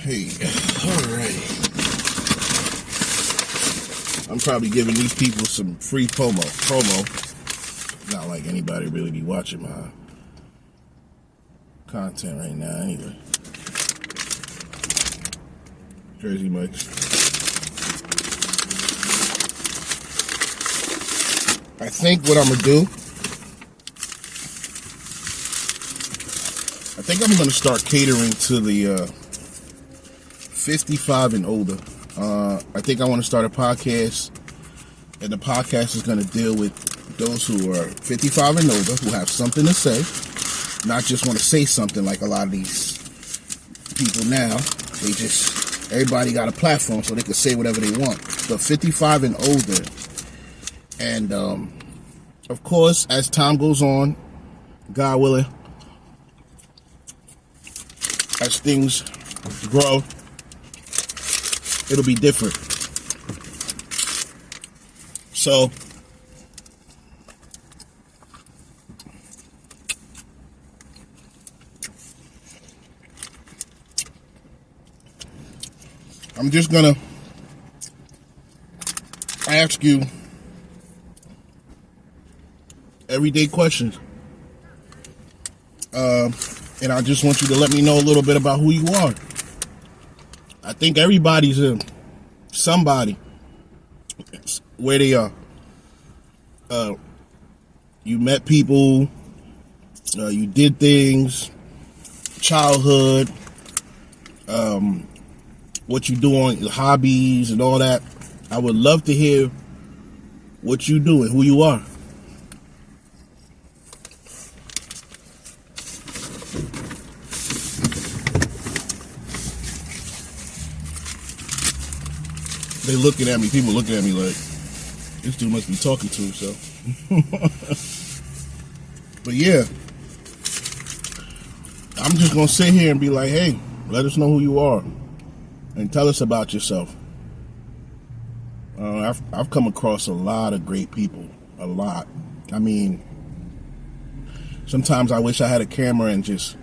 Hey, alright. I'm probably giving these people some free promo. Not like anybody really be watching my content right now anyway. Jersey Mike's. I think what I'm going to do, I think I'm going to start catering to the 55 and older. I think I want to start a podcast, and the podcast is going to deal with those who are 55 and older, who have something to say, not just want to say something like a lot of these people now. They just, everybody got a platform so they can say whatever they want. But 55 and older, and of course, as time goes on, God willing, as things grow, it'll be different. So, I'm just gonna ask you everyday questions. And I just want you to let me know a little bit about who you are. I think everybody's somebody where they are. You met people, you did things, childhood, what you do on your hobbies and all that. I would love to hear what you do and who you are. They looking at me, people looking at me like, this dude must be talking to himself. But yeah, I'm just going to sit here and be like, hey, let us know who you are and tell us about yourself. I've come across a lot of great people, a lot. I mean, sometimes I wish I had a camera and just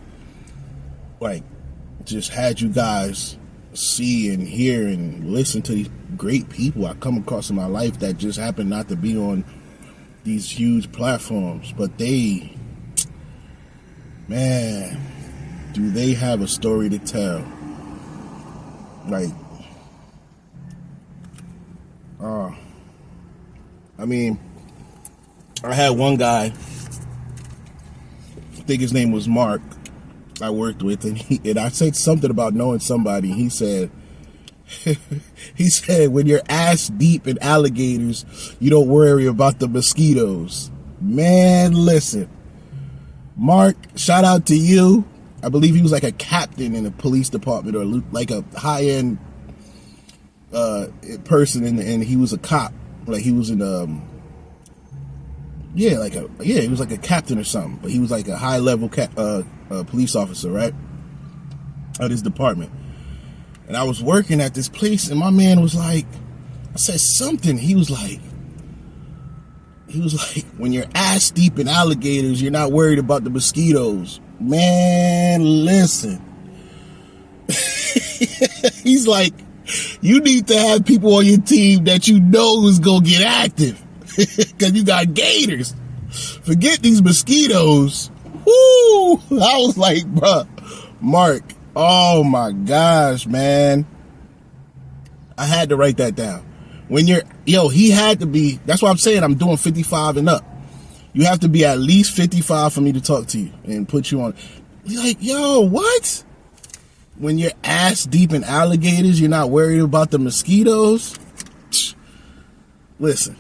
had you guys see and hear and listen to these great people I come across in my life that just happen not to be on these huge platforms, but they, man, do they have a story to tell? I mean, I had one guy, I think his name was Mark, I worked with, and I said something about knowing somebody. He said, when you're ass deep in alligators, you don't worry about the mosquitoes. Man, listen, Mark, shout out to you. I believe he was like a captain in the police department or like a high-end person, and he was a cop. Like he was in he was like a captain or something, but he was like a high-level police officer, right, at his department. And I was working at this place, and my man was like, I said something. He was like, when you're ass deep in alligators, you're not worried about the mosquitoes. Man, listen. He's like, you need to have people on your team that you know is going to get active. Because you got gators. Forget these mosquitoes. Woo! I was like, bruh, Mark, oh my gosh, man. I had to write that down. When he had to be, that's why I'm saying I'm doing 55 and up. You have to be at least 55 for me to talk to you and put you on. You're like, yo, what? When you're ass deep in alligators, you're not worried about the mosquitoes? Listen.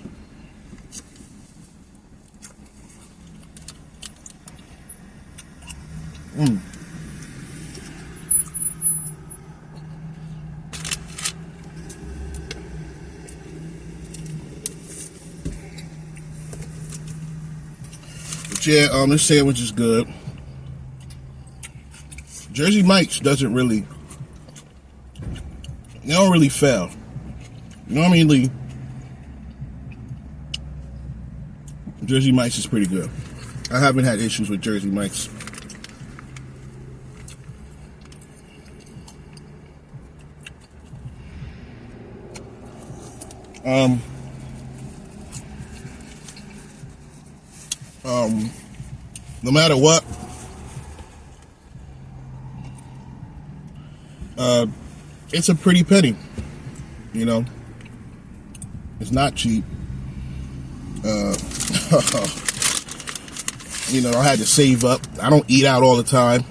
But yeah, this sandwich is good. Jersey Mike's doesn't really, they don't really fail. You know what I mean? Lee? Jersey Mike's is pretty good. I haven't had issues with Jersey Mike's. No matter what, it's a pretty penny, you know. It's not cheap. You know, I had to save up. I don't eat out all the time.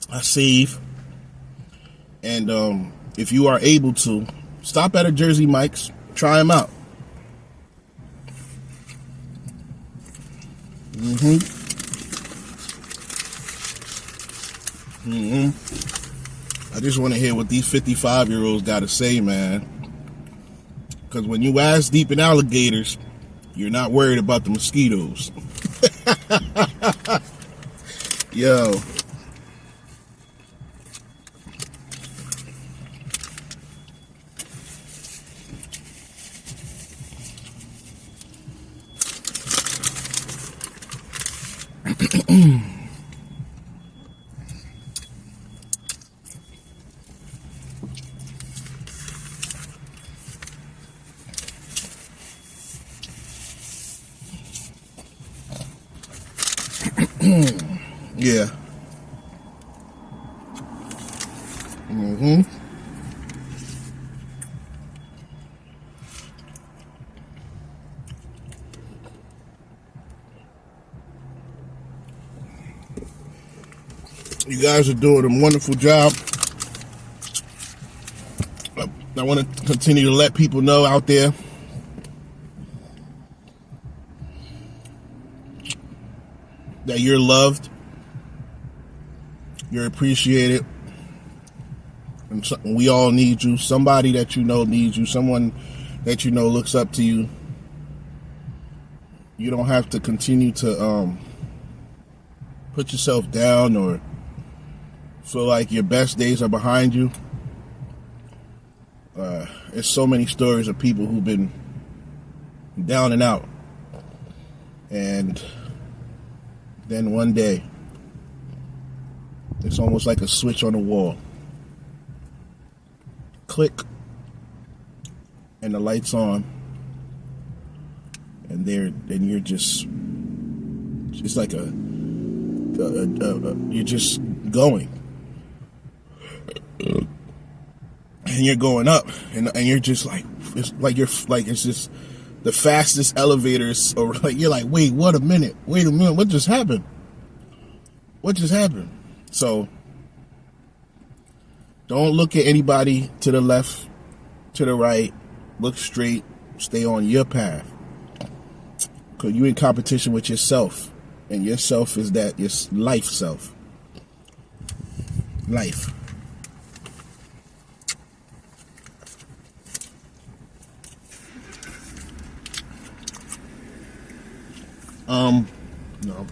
I save. And if you are able to, stop at a Jersey Mike's, try them out. I just want to hear what these 55-year-olds got to say, man. Because when you ass deep in alligators, you're not worried about the mosquitoes. Yo. Yeah. You guys are doing a wonderful job. I want to continue to let people know out there that you're loved, you're appreciated, and we all need you. Somebody that you know needs you. Someone that you know looks up to you. You don't have to continue to put yourself down or feel like your best days are behind you. There's so many stories of people who've been down and out, and then one day it's almost like a switch on the wall. Click, and the light's on, and then you're just, it's like you're just going. And you're going up, and you're just like, it's just the fastest elevators, or like you're like, wait a minute, what just happened? So don't look at anybody to the left, to the right. Look straight, stay on your path, because you're in competition with yourself, and yourself is that your life self. Life. No.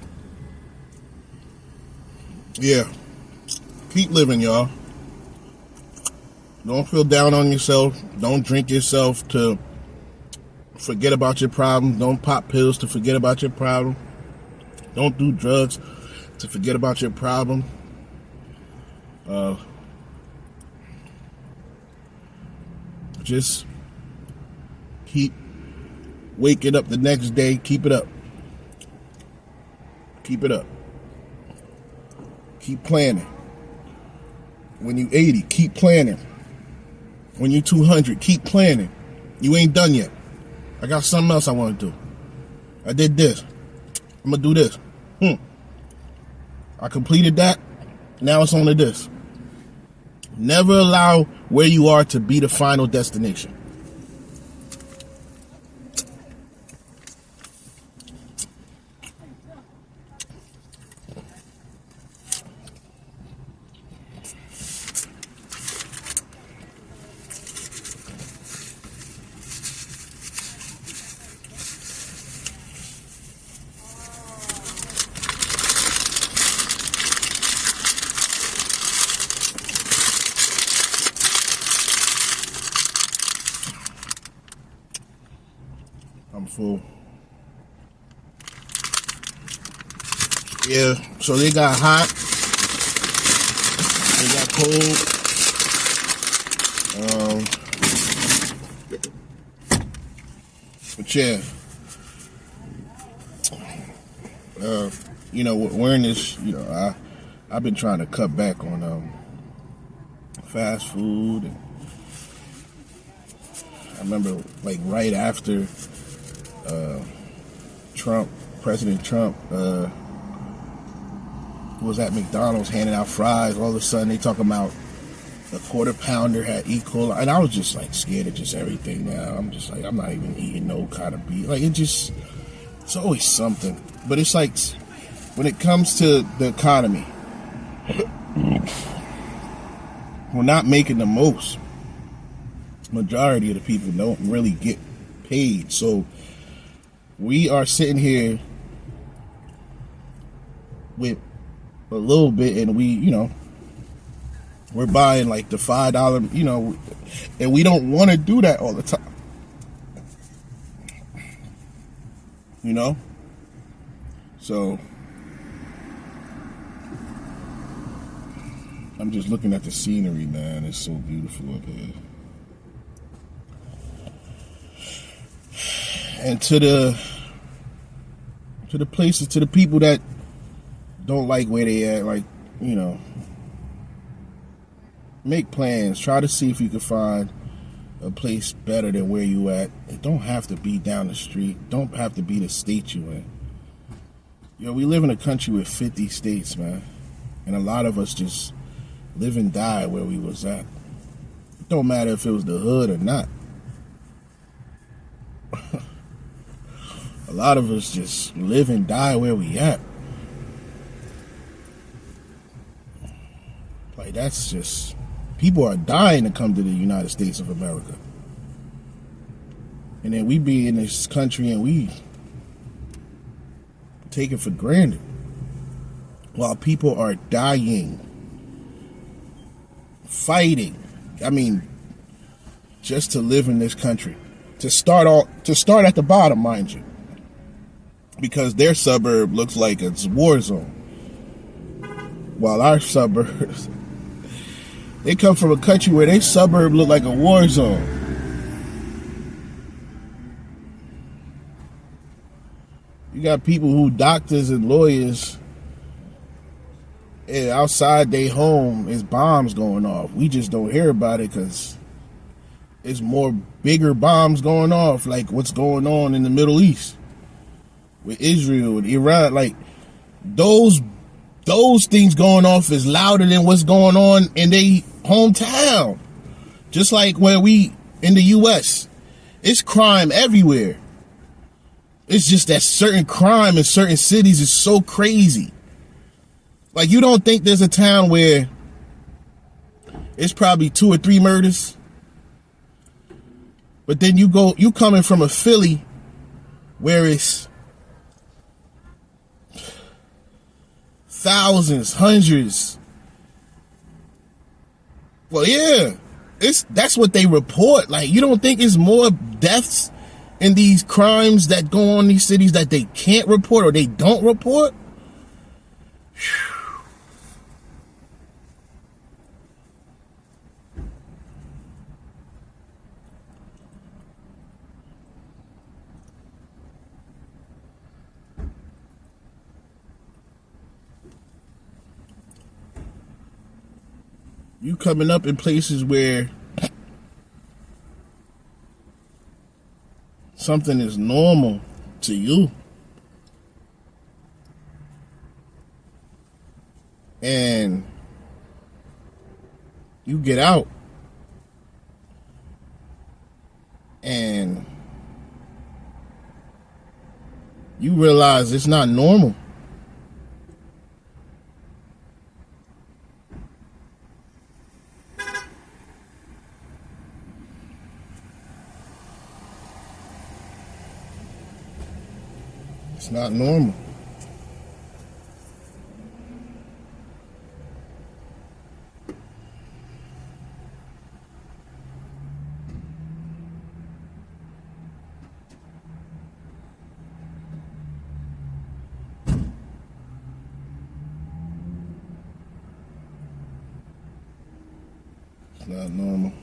Yeah. Keep living, y'all. Don't feel down on yourself. Don't drink yourself to forget about your problem. Don't pop pills to forget about your problem. Don't do drugs to forget about your problem. Just keep waking up the next day. Keep it up. Keep it up. Keep planning. When you 80, keep planning. When you 200, keep planning. You ain't done yet. I got something else I want to do. I did this. I'm going to do this. I completed that. Now it's on to this. Never allow where you are to be the final destination. I'm full. Yeah, so they got hot, they got cold. Yeah. Wearing this, I've been trying to cut back on fast food. And I remember, like, right after President Trump was at McDonald's handing out fries. All of a sudden, they talking about a quarter pounder had E. coli, and I was just like scared of just everything. Now I'm just like, I'm not even eating no kind of beef. Like, it's always something. But it's like, when it comes to the economy, we're not making the most. Majority of the people don't really get paid, so we are sitting here with a little bit, and we're buying like the $5, and we don't want to do that all the time, So I'm just looking at the scenery, man. It's so beautiful up here. And to the places, to the people that don't like where they at, like, make plans. Try to see if you can find a place better than where you at. It don't have to be down the street. Don't have to be the state you in. We live in a country with 50 states, man. And a lot of us just live and die where we was at. It don't matter if it was the hood or not. A lot of us just live and die where we at. Like, that's just... People are dying to come to the United States of America. And then we be in this country and we take it for granted. While people are dying, fighting, just to live in this country. To start at the bottom, mind you. Because their suburb looks like it's a war zone. While our suburbs, they come from a country where their suburb look like a war zone. You got people who doctors and lawyers, and outside their home is bombs going off. We just don't hear about it because it's more bigger bombs going off, like what's going on in the Middle East with Israel and Iran. Like, those things going off is louder than what's going on in their hometown. Just like where we in the U.S., it's crime everywhere. It's just that certain crime in certain cities is so crazy. Like, you don't think there's a town where it's probably 2 or 3 murders, but then you coming from a Philly where it's thousands, hundreds. Well, yeah, that's what they report. Like, you don't think it's more deaths in these crimes that go on in these cities that they can't report or they don't report? Whew. You coming up in places where something is normal to you, and you get out and you realize it's not normal. It's not normal. It's not normal.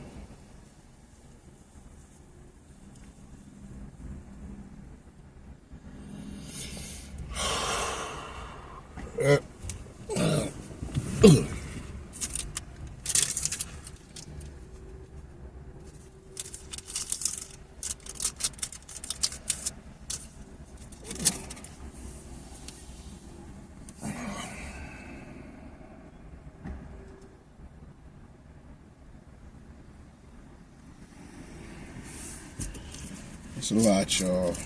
It's a lot, y'all.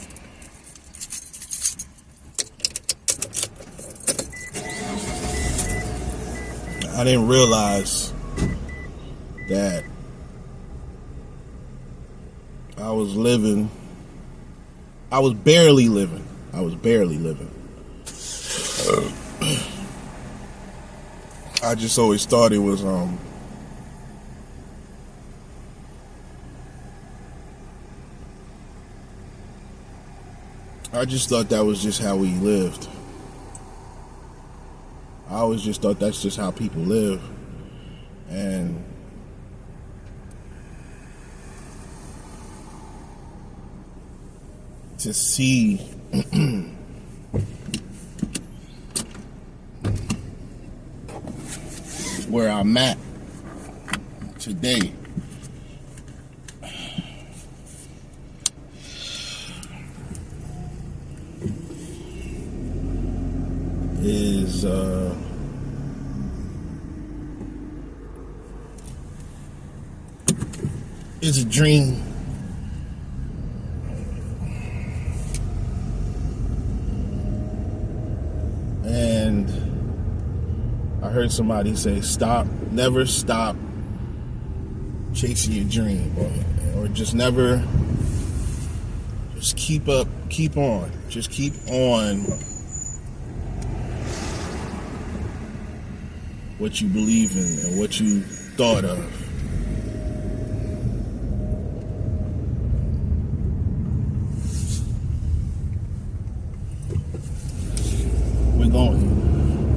I didn't realize that I was barely living. I just always thought it was I just thought that was just how we lived. I always just thought that's just how people live. And to see where I'm at today is a dream. And I heard somebody say, never stop chasing your dream, or just keep on, just keep on what you believe in and what you thought of.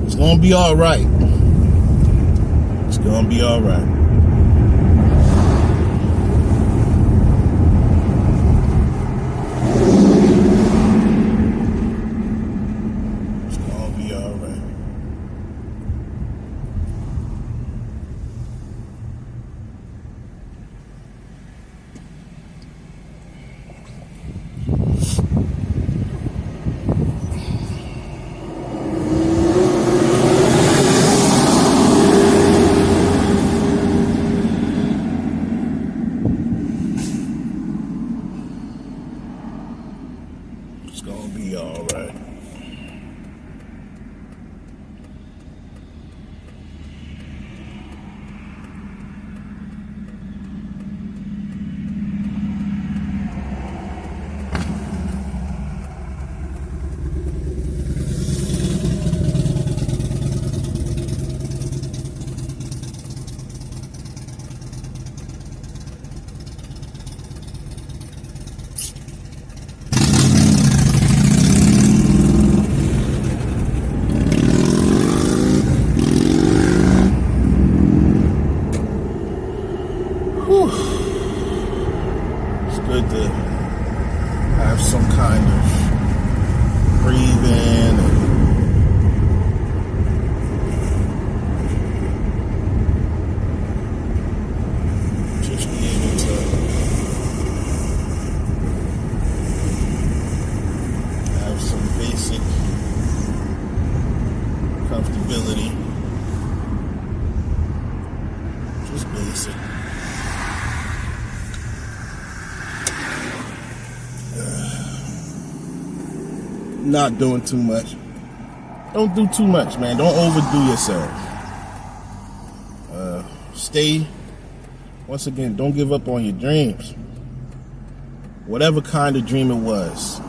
It's gonna be all right. It's gonna be all right. It's gonna be all right. It's gonna be all right. It's good to have some kind of breathing and just be able to have some basic comfortability. Just basic. Not doing too much. Don't do too much, man. Don't overdo yourself. Once again, don't give up on your dreams. Whatever kind of dream it was.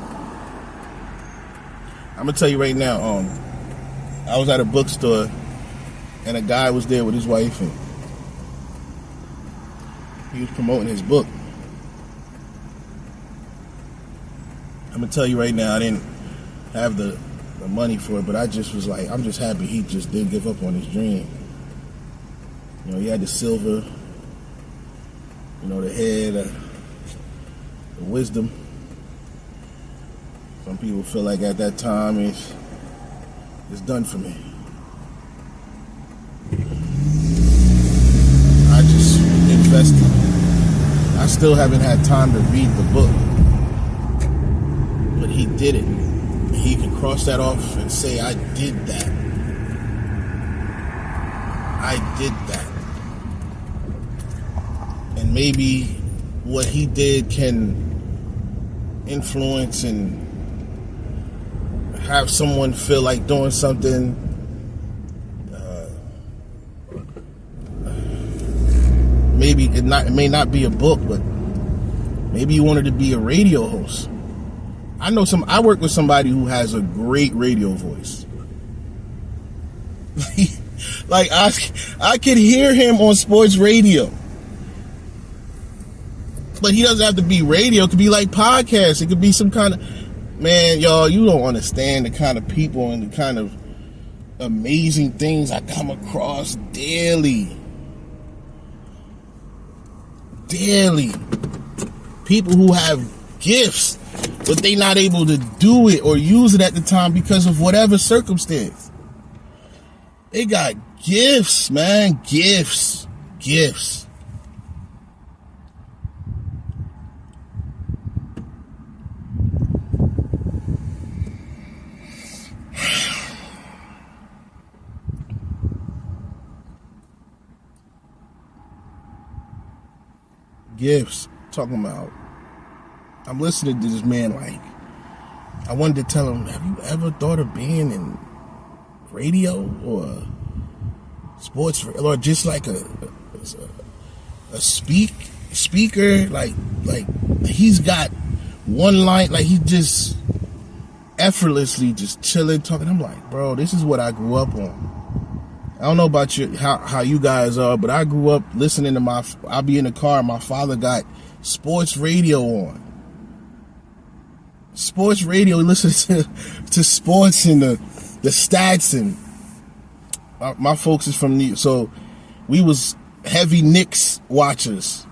I'm gonna tell you right now, I was at a bookstore and a guy was there with his wife and he was promoting his book. I'm gonna tell you right now, I didn't have the money for it, but I just was like, I'm just happy he just didn't give up on his dream. You know, he had the silver, you know, the head, the wisdom. Some people feel like at that time it's done for me. I just invested. I still haven't had time to read the book, but he did it. He can cross that off and say, I did that. I did that. And maybe what he did can influence and have someone feel like doing something. Maybe it may not be a book, but maybe you wanted to be a radio host. I work with somebody who has a great radio voice. Like I could hear him on sports radio. But he doesn't have to be radio. It could be like podcasts. It could be some kind of... Man, y'all, you don't understand the kind of people and the kind of amazing things I come across daily. Daily. People who have gifts, but they not able to do it or use it at the time because of whatever circumstance. They got gifts, man. Gifts. Gifts. Talking about, I'm listening to this man, like, I wanted to tell him, have you ever thought of being in radio or sports, or just like a speaker? Like he's got one line, like he just effortlessly just chilling, talking. I'm like, bro, this is what I grew up on. I don't know about you, how you guys are, but I grew up listening to I'll be in the car, my father got sports radio on. Sports radio, listen to sports and the stats, and my folks is from New York, so we was heavy Knicks watchers.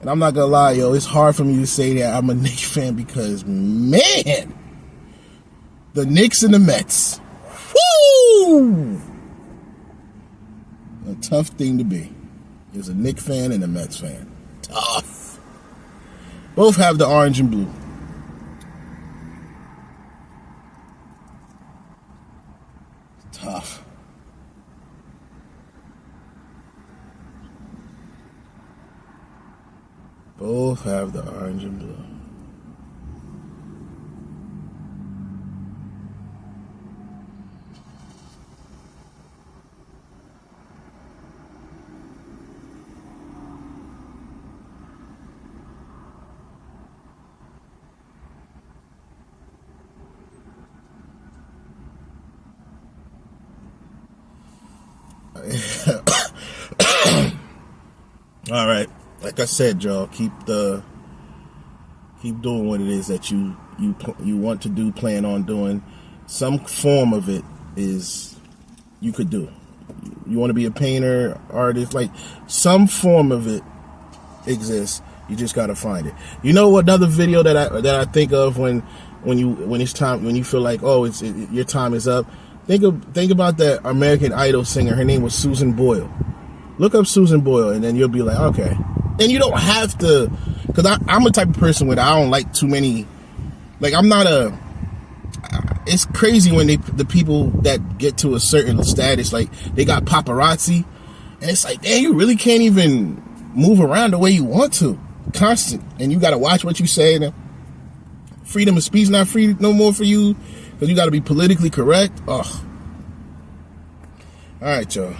And I'm not gonna lie, yo, it's hard for me to say that I'm a Knicks fan because, man, the Knicks and the Mets, woo! A tough thing to be. Is a Knicks fan and a Mets fan. Tough. Both have the orange and blue. Tough. Both have the orange and blue. All right, like I said, y'all, keep doing what it is that you want to do, plan on doing. Some form of it is you could do. You want to be a painter, artist, like some form of it exists. You just gotta find it. You know what? Another video that I think of when it's time, when you feel like, oh, your time is up. Think about that American Idol singer. Her name was Susan Boyle. Look up Susan Boyle, and then you'll be like, okay. And you don't have to, because I'm a type of person where I don't like too many. Like, I'm not it's crazy when the people that get to a certain status, like they got paparazzi, and it's like, damn, you really can't even move around the way you want to. Constant, and you got to watch what you say. And freedom of speech not free no more for you because you got to be politically correct. Ugh. All right, y'all.